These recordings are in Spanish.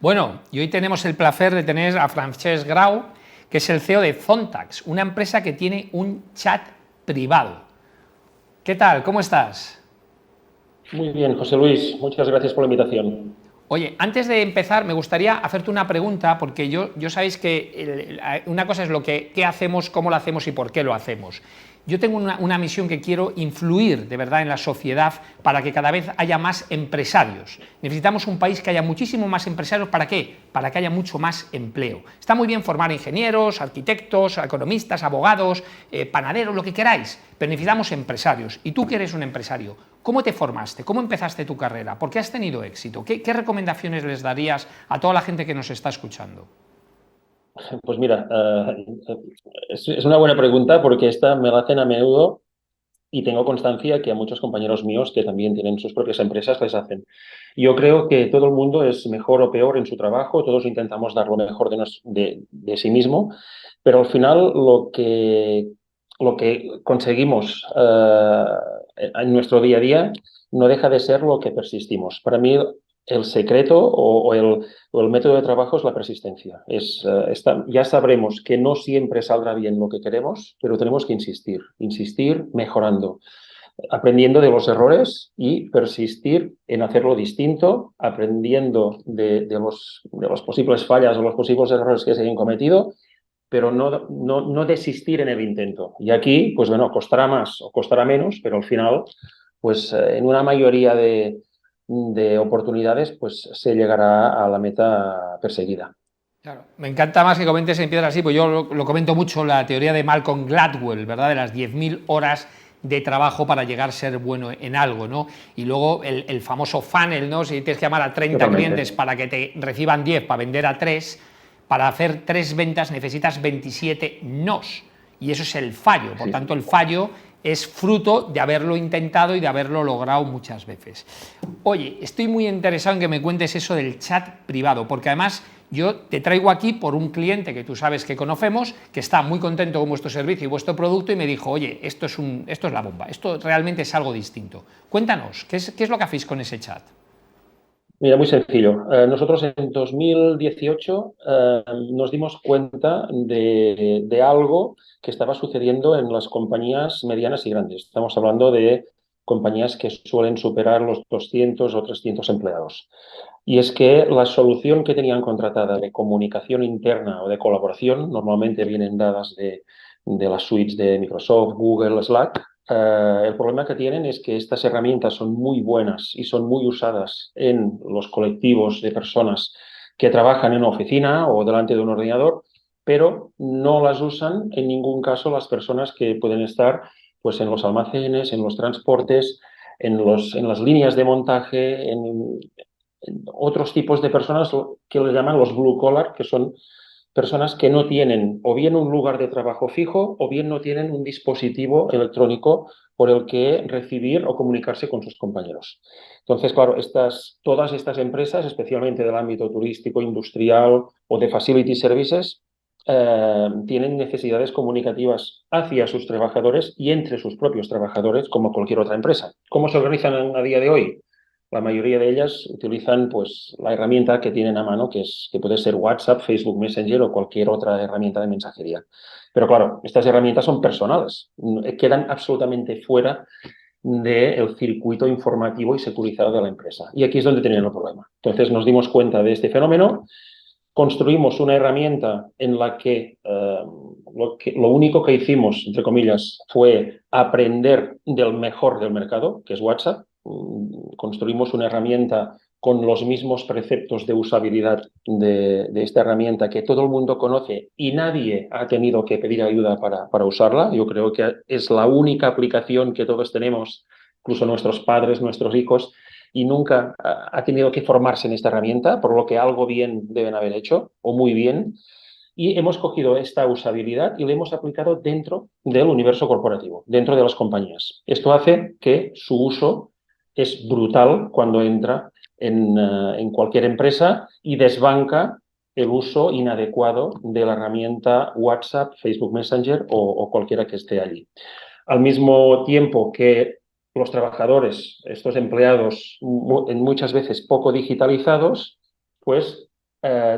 Bueno, y hoy tenemos el placer de tener a Francesc Grau, que es el CEO de Zontax, una empresa que tiene un chat privado. ¿Qué tal? ¿Cómo estás? Muy bien, José Luis, muchas gracias por la invitación. Oye, antes de empezar, me gustaría hacerte una pregunta, porque yo sabéis que una cosa es qué hacemos, cómo lo hacemos y por qué lo hacemos. Yo tengo una misión que quiero influir de verdad en la sociedad para que cada vez haya más empresarios. Necesitamos un país que haya muchísimo más empresarios. ¿Para qué? Para que haya mucho más empleo. Está muy bien formar ingenieros, arquitectos, economistas, abogados, panaderos, lo que queráis, pero necesitamos empresarios. Y tú que eres un empresario, ¿cómo te formaste? ¿Cómo empezaste tu carrera? ¿Por qué has tenido éxito? ¿Qué recomendaciones les darías a toda la gente que nos está escuchando? Pues mira, es una buena pregunta porque esta me la hacen a menudo y tengo constancia que a muchos compañeros míos que también tienen sus propias empresas les hacen. Yo creo que todo el mundo es mejor o peor en su trabajo, todos intentamos dar lo mejor de sí mismo, pero al final lo que conseguimos en nuestro día a día no deja de ser lo que persistimos. Para mí, el secreto o el método de trabajo es la persistencia. Ya sabremos que no siempre saldrá bien lo que queremos, pero tenemos que insistir mejorando, aprendiendo de los errores y persistir en hacerlo distinto, aprendiendo de los posibles fallas o los posibles errores que se hayan cometido, pero no desistir en el intento. Y aquí, pues bueno, costará más o costará menos, pero al final, pues en una mayoría de oportunidades, pues se llegará a la meta perseguida. Claro, me encanta más que comentes en piedras así, pues yo lo comento mucho, la teoría de Malcolm Gladwell, ¿verdad? De las 10.000 horas de trabajo para llegar a ser bueno en algo, ¿no? Y luego el famoso funnel, ¿no? Si tienes que llamar a 30 clientes Totalmente. para que te reciban 10 para vender a 3, para hacer 3 ventas necesitas 27 nos. Y eso es el fallo. Por Sí, tanto, sí. el fallo es fruto de haberlo intentado y de haberlo logrado muchas veces. Oye, estoy muy interesado en que me cuentes eso del chat privado, porque además yo te traigo aquí por un cliente que tú sabes que conocemos, que está muy contento con vuestro servicio y vuestro producto y me dijo, oye, esto es la bomba, esto realmente es algo distinto. Cuéntanos, ¿qué es lo que hacéis con ese chat? Mira, muy sencillo. Nosotros en 2018 nos dimos cuenta de algo que estaba sucediendo en las compañías medianas y grandes. Estamos hablando de compañías que suelen superar los 200 o 300 empleados. Y es que la solución que tenían contratada de comunicación interna o de colaboración normalmente vienen dadas de las suites de Microsoft, Google, Slack. El problema que tienen es que estas herramientas son muy buenas y son muy usadas en los colectivos de personas que trabajan en una oficina o delante de un ordenador, pero no las usan en ningún caso las personas que pueden estar pues, en los almacenes, en los transportes, en las líneas de montaje, en otros tipos de personas que le llaman los blue collar, que son personas que no tienen o bien un lugar de trabajo fijo o bien no tienen un dispositivo electrónico por el que recibir o comunicarse con sus compañeros. Entonces, claro, todas estas empresas, especialmente del ámbito turístico, industrial o de facility services, tienen necesidades comunicativas hacia sus trabajadores y entre sus propios trabajadores, como cualquier otra empresa. ¿Cómo se organizan a día de hoy? La mayoría de ellas utilizan pues, la herramienta que tienen a mano, que puede ser WhatsApp, Facebook Messenger o cualquier otra herramienta de mensajería. Pero claro, estas herramientas son personales, quedan absolutamente fuera del circuito informativo y securizado de la empresa. Y aquí es donde tenían el problema. Entonces nos dimos cuenta de este fenómeno, construimos una herramienta en la lo único que hicimos, entre comillas, fue aprender del mejor del mercado, que es WhatsApp. Construimos una herramienta con los mismos preceptos de usabilidad de esta herramienta que todo el mundo conoce y nadie ha tenido que pedir ayuda para usarla. Yo creo que es la única aplicación que todos tenemos, incluso nuestros padres, nuestros hijos, y nunca ha tenido que formarse en esta herramienta, por lo que algo bien deben haber hecho, o muy bien, y hemos cogido esta usabilidad y la hemos aplicado dentro del universo corporativo, dentro de las compañías. Esto hace que su uso es brutal cuando entra en cualquier empresa y desbanca el uso inadecuado de la herramienta WhatsApp, Facebook Messenger o cualquiera que esté allí. Al mismo tiempo que los trabajadores, estos empleados muchas veces poco digitalizados, pues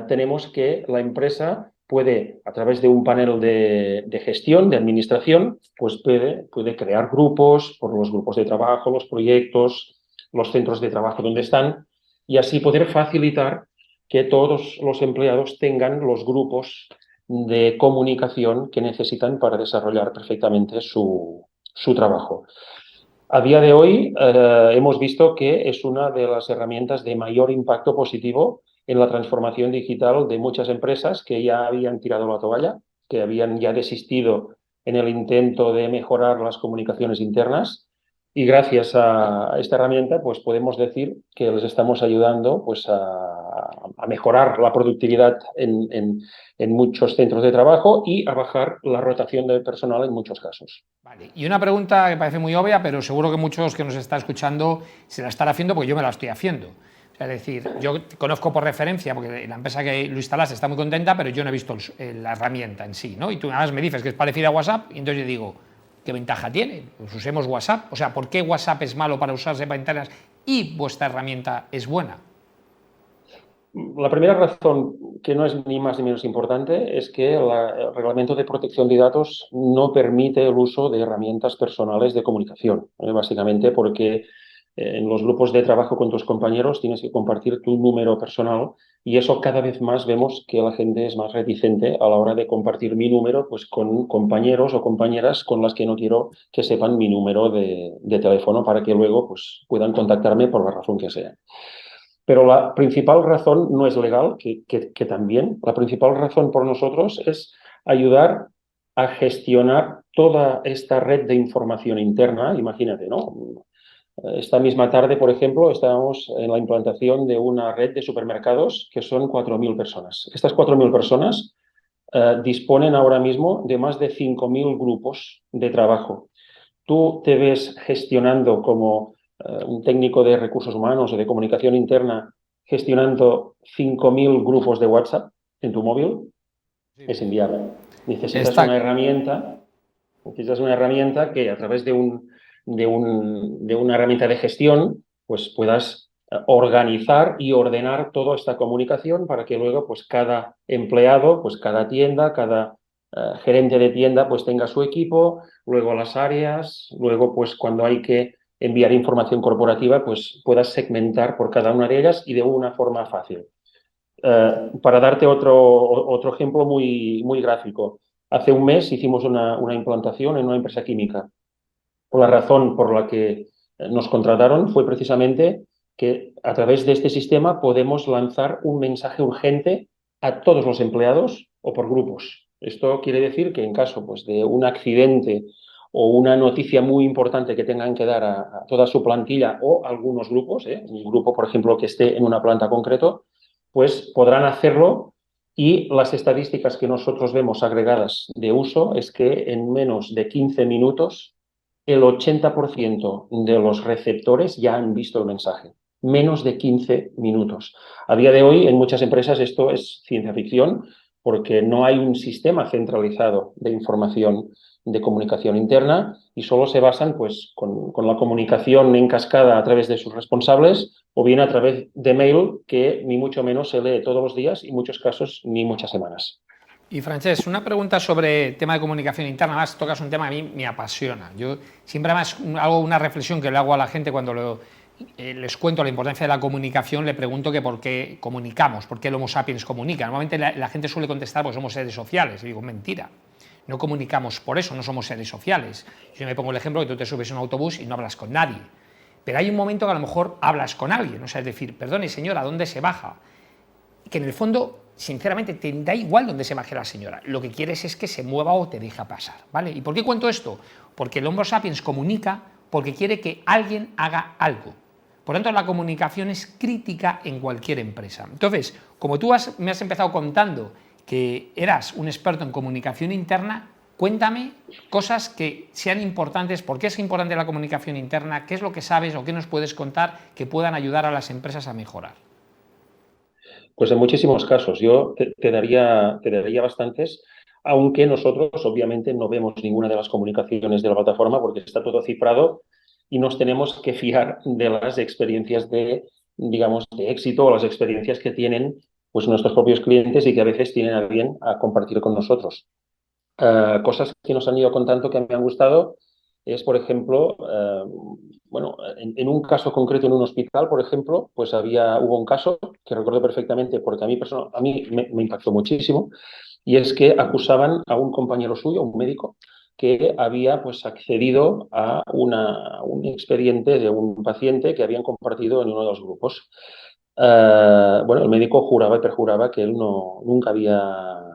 tenemos que la empresa puede, a través de un panel de gestión, de administración, pues puede crear grupos por los grupos de trabajo, los proyectos, los centros de trabajo donde están, y así poder facilitar que todos los empleados tengan los grupos de comunicación que necesitan para desarrollar perfectamente su trabajo. A día de hoy hemos visto que es una de las herramientas de mayor impacto positivo en la transformación digital de muchas empresas que ya habían tirado la toalla, que habían ya desistido en el intento de mejorar las comunicaciones internas. Y gracias a esta herramienta, pues podemos decir que les estamos ayudando pues, a mejorar la productividad en muchos centros de trabajo y a bajar la rotación de personal en muchos casos. Vale. Y una pregunta que parece muy obvia, pero seguro que muchos que nos están escuchando se la están haciendo porque yo me la estoy haciendo. O sea, es decir, yo conozco por referencia, porque la empresa que lo instalaste está muy contenta, pero yo no he visto la herramienta en sí, ¿no? Y tú además me dices que es parecida a WhatsApp, y entonces yo digo, ¿qué ventaja tiene? Pues usemos WhatsApp. O sea, ¿por qué WhatsApp es malo para usarse para internas y vuestra herramienta es buena? La primera razón, que no es ni más ni menos importante, es que el Reglamento de Protección de Datos no permite el uso de herramientas personales de comunicación, básicamente porque en los grupos de trabajo con tus compañeros tienes que compartir tu número personal y eso cada vez más vemos que la gente es más reticente a la hora de compartir mi número pues, con compañeros o compañeras con las que no quiero que sepan mi número de teléfono para que luego pues, puedan contactarme por la razón que sea. Pero la principal razón no es legal, que también, la principal razón por nosotros es ayudar a gestionar toda esta red de información interna. Imagínate, ¿no? Esta misma tarde, por ejemplo, estábamos en la implantación de una red de supermercados que son 4.000 personas. Estas 4.000 personas disponen ahora mismo de más de 5.000 grupos de trabajo. Tú te ves gestionando como un técnico de recursos humanos o de comunicación interna, gestionando 5.000 grupos de WhatsApp en tu móvil, es inviable. Necesitas Está, una herramienta, que a través de una herramienta de gestión, pues puedas organizar y ordenar toda esta comunicación para que luego, pues cada empleado, pues cada tienda, cada gerente de tienda, pues tenga su equipo, luego las áreas, luego, pues cuando hay que enviar información corporativa, pues puedas segmentar por cada una de ellas y de una forma fácil. Para darte otro ejemplo muy gráfico, hace un mes hicimos una implantación en una empresa química. La razón por la que nos contrataron fue precisamente que a través de este sistema podemos lanzar un mensaje urgente a todos los empleados o por grupos. Esto quiere decir que en caso pues, de un accidente o una noticia muy importante que tengan que dar a toda su plantilla o algunos grupos, un grupo, por ejemplo, que esté en una planta concreto, pues podrán hacerlo y las estadísticas que nosotros vemos agregadas de uso es que en menos de 15 minutos el 80% de los receptores ya han visto el mensaje. Menos de 15 minutos. A día de hoy, en muchas empresas esto es ciencia ficción porque no hay un sistema centralizado de información de comunicación interna y solo se basan pues, con la comunicación en cascada a través de sus responsables o bien a través de mail que ni mucho menos se lee todos los días y en muchos casos ni muchas semanas. y Francesc, una pregunta sobre el tema de comunicación interna. Además, tocas un tema que a mí me apasiona. Yo siempre además hago una reflexión que le hago a la gente cuando les cuento la importancia de la comunicación, le pregunto que por qué comunicamos, por qué el Homo sapiens comunica. Normalmente la gente suele contestar, pues somos seres sociales. Y digo, mentira. No comunicamos por eso, no somos seres sociales. Yo me pongo el ejemplo que tú te subes a un autobús y no hablas con nadie. Pero hay un momento que a lo mejor hablas con alguien. O sea, es decir, perdone señora, ¿dónde se baja? Que en el fondo, sinceramente, te da igual dónde se baje la señora. Lo que quieres es que se mueva o te deja pasar, ¿vale? ¿Y por qué cuento esto? Porque el Homo sapiens comunica porque quiere que alguien haga algo. Por tanto, la comunicación es crítica en cualquier empresa. Entonces, como tú me has empezado contando que eras un experto en comunicación interna, cuéntame cosas que sean importantes, por qué es importante la comunicación interna, qué es lo que sabes o qué nos puedes contar que puedan ayudar a las empresas a mejorar. Pues en muchísimos casos, yo te daría bastantes, aunque nosotros obviamente no vemos ninguna de las comunicaciones de la plataforma porque está todo cifrado y nos tenemos que fiar de las experiencias digamos, de éxito o las experiencias que tienen pues nuestros propios clientes y que a veces tienen a bien a compartir con nosotros. Cosas que nos han ido contando que me han gustado es, por ejemplo, bueno, en un caso concreto en un hospital, por ejemplo, pues hubo un caso que recuerdo perfectamente porque a mí me impactó muchísimo, y es que acusaban a un compañero suyo, un médico, que había pues accedido a un expediente de un paciente que habían compartido en uno de los grupos. Bueno, el médico juraba y perjuraba que él nunca había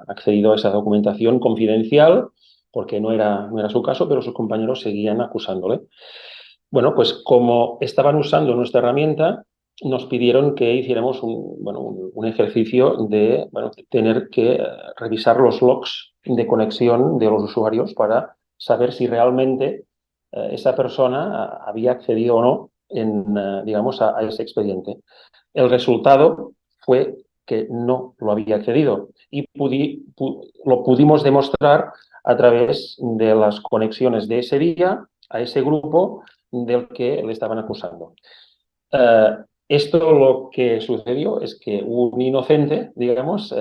accedido a esa documentación confidencial, porque no era su caso, pero sus compañeros seguían acusándole. Bueno, pues como estaban usando nuestra herramienta, nos pidieron que hiciéramos un ejercicio de tener que revisar los logs de conexión de los usuarios para saber si realmente esa persona había accedido o no digamos, a ese expediente. El resultado fue que no lo había accedido y lo pudimos demostrar a través de las conexiones de ese día a ese grupo del que le estaban acusando. Eh, Esto lo que sucedió es que un inocente, digamos,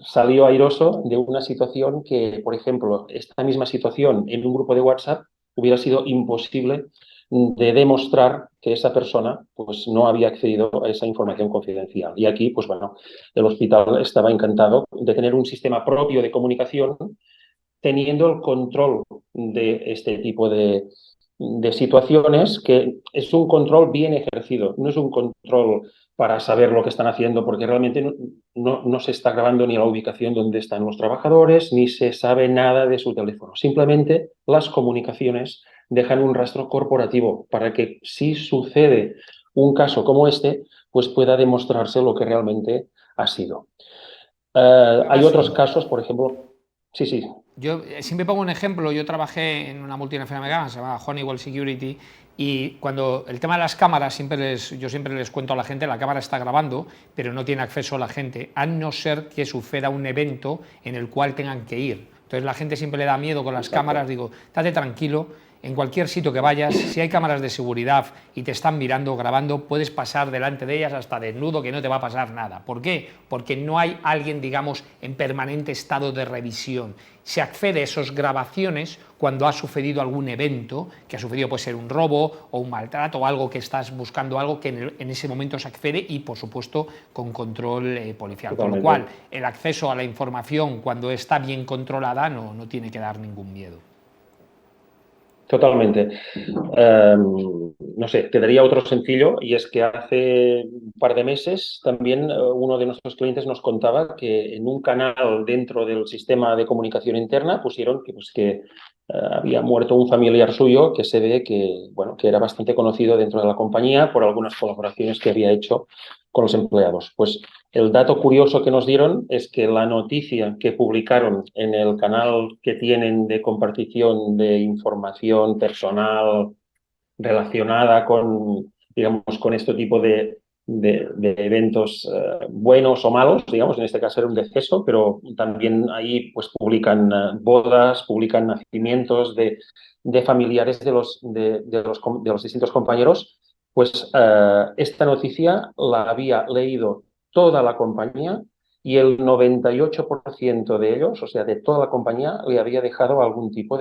salió airoso de una situación que, por ejemplo, esta misma situación en un grupo de WhatsApp hubiera sido imposible de demostrar que esa persona pues, no había accedido a esa información confidencial. Y aquí, pues bueno, el hospital estaba encantado de tener un sistema propio de comunicación teniendo el control de este tipo de situaciones, que es un control bien ejercido, no es un control para saber lo que están haciendo, porque realmente no se está grabando ni la ubicación donde están los trabajadores, ni se sabe nada de su teléfono. Simplemente las comunicaciones dejan un rastro corporativo para que si sucede un caso como este, pues pueda demostrarse lo que realmente ha sido. Hay otros casos, por ejemplo. Sí, sí. Yo siempre pongo un ejemplo. Yo trabajé en una multinacional americana, se llama Honeywell Security, y cuando el tema de las cámaras, yo siempre les cuento a la gente, la cámara está grabando, pero no tiene acceso a la gente, a no ser que suceda un evento en el cual tengan que ir. Entonces la gente siempre le da miedo con las cámaras, digo, estate tranquilo, en cualquier sitio que vayas, si hay cámaras de seguridad y te están mirando, grabando, puedes pasar delante de ellas hasta desnudo, que no te va a pasar nada. ¿Por qué? Porque no hay alguien, digamos, en permanente estado de revisión. Se accede a esas grabaciones cuando ha sucedido algún evento, que ha sucedido, puede ser un robo o un maltrato o algo que estás buscando, algo que en ese momento se accede, y por supuesto con control policial. Con lo cual el acceso a la información cuando está bien controlada no tiene que dar ningún miedo. Totalmente. No sé, te daría otro sencillo, y es que hace un par de meses también uno de nuestros clientes nos contaba que en un canal dentro del sistema de comunicación interna pusieron que había muerto un familiar suyo que se ve que era bastante conocido dentro de la compañía por algunas colaboraciones que había hecho con los empleados. Pues el dato curioso que nos dieron es que la noticia que publicaron en el canal que tienen de compartición de información personal relacionada con, digamos, con este tipo de eventos buenos o malos, digamos, en este caso era un deceso, pero también ahí pues publican bodas, publican nacimientos de familiares de los distintos compañeros. Pues esta noticia la había leído toda la compañía y el 98% de ellos, o sea, de toda la compañía, le había dejado algún tipo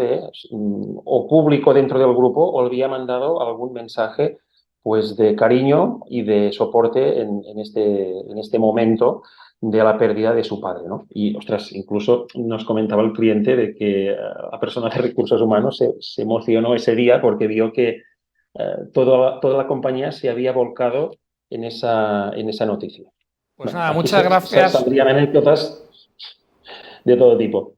o público dentro del grupo, o le había mandado algún mensaje pues de cariño y de soporte en este momento de la pérdida de su padre, ¿no? Y, ostras, incluso nos comentaba el cliente de que la persona de recursos humanos se emocionó ese día porque vio que toda la compañía se había volcado en esa noticia. Pues Bueno, nada, aquí muchas gracias. saldrían anécdotas de todo tipo.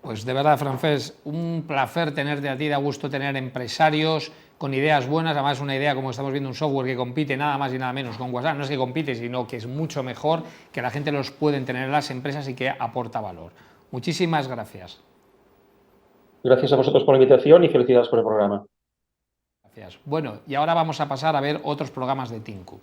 Pues de verdad, Francés, un placer tenerte a ti, da gusto tener empresarios con ideas buenas, además una idea, como estamos viendo, un software que compite nada más y nada menos con WhatsApp. No es que compite, sino que es mucho mejor, que la gente los puede tener en las empresas y que aporta valor. Muchísimas gracias. Gracias a vosotros por la invitación y felicidades por el programa. Gracias. Bueno, y ahora vamos a pasar a ver otros programas de Tinku.